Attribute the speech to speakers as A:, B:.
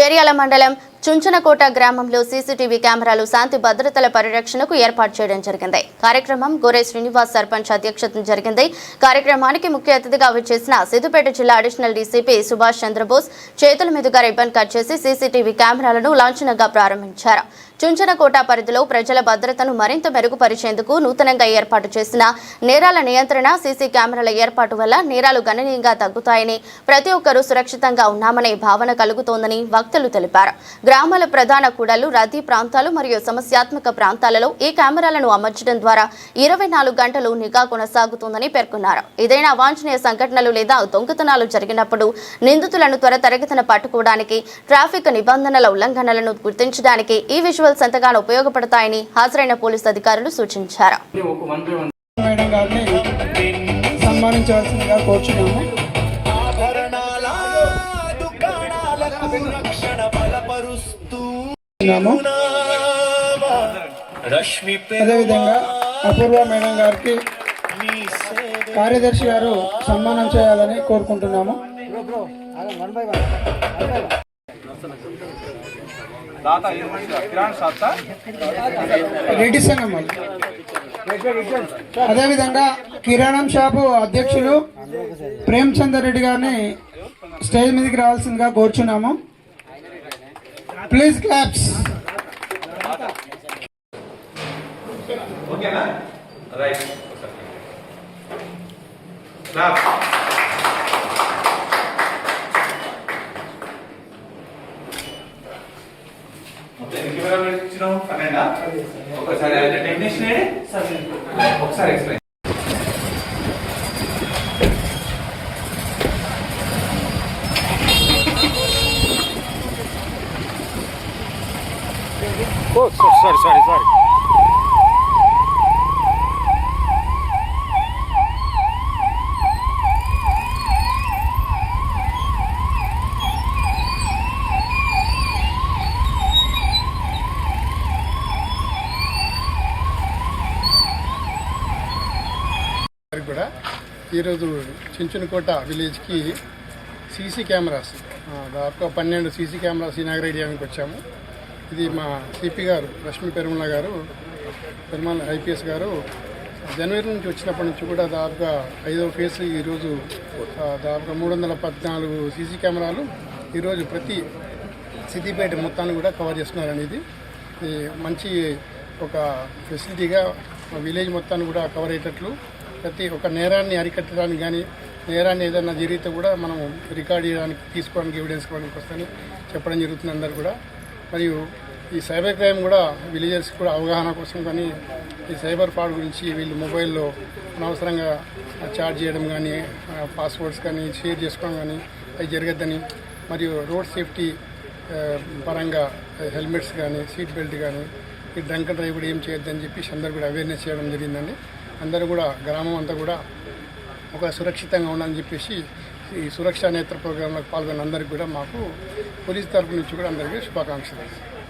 A: చేర్యాల మండలం చుంచనకోట గ్రామంలో సీసీటీవీ కెమెరాలు శాంతి భద్రతల పరిరక్షణకు ఏర్పాటు చేయడం జరిగింది. కార్యక్రమం గోరే శ్రీనివాస్ సర్పంచ్ అధ్యక్షతన జరిగింది. కార్యక్రమానికి ముఖ్య అతిథిగా విచ్చేసిన సిద్దిపేట జిల్లా అడిషనల్ డీసీపీ సుభాష్ చంద్రబోస్ చేతుల మీదుగా రిబ్బన్ కట్ చేసి సీసీటీవీ కెమెరాలను లాంఛనంగా ప్రారంభించారు. చుంచనకోట పరిధిలో ప్రజల భద్రతను మరింత మెరుగుపరిచేందుకు నూతనంగా ఏర్పాటు చేసిన నేరాల నియంత్రణ సీసీ కెమెరాల ఏర్పాటు వల్ల నేరాలు గణనీయంగా తగ్గుతాయని, ప్రతి ఒక్కరూ సురక్షితంగా ఉన్నామనే భావన కలుగుతోందని వక్తలు తెలిపారు. గ్రామాల ప్రధాన కూడళ్లు, రద్దీ ప్రాంతాలు మరియు సమస్యాత్మక ప్రాంతాలలో ఈ కెమెరాలను అమర్చడం ద్వారా 24 గంటలు నిఘా కొనసాగుతుందని పేర్కొన్నారు. ఏదైనా అవాంఛనీయ సంఘటనలు లేదా దొంగతనాలు జరిగినప్పుడు నిందితులను త్వరితగతిన పట్టుకోవడానికి, ట్రాఫిక్ నిబంధనల ఉల్లంఘనలను గుర్తించడానికి ఈ విజువల్స్ ఎంతగానో ఉపయోగపడతాయని హాజరైన పోలీసు అధికారులు సూచించారు.
B: అదేవిధంగా అపూర్వ మేడం గారికి కార్యదర్శి గారు సన్మానం చేయాలని కోరుకుంటున్నాము. రెడ్డి సంఘం అదేవిధంగా కిరాణం షాపు అధ్యక్షులు ప్రేమచందర్ రెడ్డి గారిని స్టేజ్ మీదకి రావాల్సిందిగా కోరుచున్నాము. Please claps.
C: ఒకసారి టెక్నీషియన్ ఒకసారి ఎక్స్ప్లెయిన్.
D: సారీ
B: కూడా ఈరోజు చుంచనకోట విలేజ్కి సీసీ కెమెరాస్ దాదాపు 12 సీసీ కెమెరాస్ ఇనాగ్రేట్ చేయడానికి వచ్చాము. ఇది మా సిపి గారు రష్మి పెరుమల గారు, పెరుమల ఐపీఎస్ గారు జనవరి నుంచి వచ్చినప్పటి నుంచి కూడా దాదాపుగా 5వ ఫేజ్ ఈరోజు దాదాపుగా 314 సీసీ కెమెరాలు ఈరోజు ప్రతి సిద్దిపేట మొత్తాన్ని కూడా కవర్ చేస్తున్నారనేది మంచి ఒక ఫెసిలిటీగా విలేజ్ మొత్తాన్ని కూడా కవర్ అయ్యేటట్లు, ప్రతి ఒక్క నేరాన్ని అరికట్టడానికి కానీ నేరాన్ని ఏదైనా జరిగితే కూడా మనం రికార్డ్ చేయడానికి, తీసుకోవడానికి, ఎవిడెన్స్ ఇవ్వడానికి వస్తుందని చెప్పడం జరుగుతుంది అందరు కూడా. మరియు ఈ సైబర్ క్రైమ్ కూడా విలేజర్స్కి కూడా అవగాహన కోసం కానీ ఈ సైబర్ ఫ్రాడ్ గురించి వీళ్ళు మొబైల్లో అనవసరంగా చార్జ్ చేయడం కానీ, పాస్వర్డ్స్ కానీ షేర్ చేసుకోవడం కానీ అవి జరగద్దని, మరియు రోడ్ సేఫ్టీ పరంగా హెల్మెట్స్ కానీ, సీట్ బెల్ట్ కానీ, ఈ డ్రంక్ డ్రైవ్ కూడా ఏం చేయొద్దని చెప్పి అందరూ కూడా అవేర్నెస్ చేయడం జరిగిందండి. అందరూ కూడా గ్రామం అంతా కూడా ఒక సురక్షితంగా ఉండాలని చెప్పేసి ఈ సురక్షా నేత్ర ప్రోగ్రాంలో పాల్గొన్న అందరికీ కూడా మాకు పోలీస్ తరఫు నుంచి కూడా అందరికీ శుభాకాంక్షలు.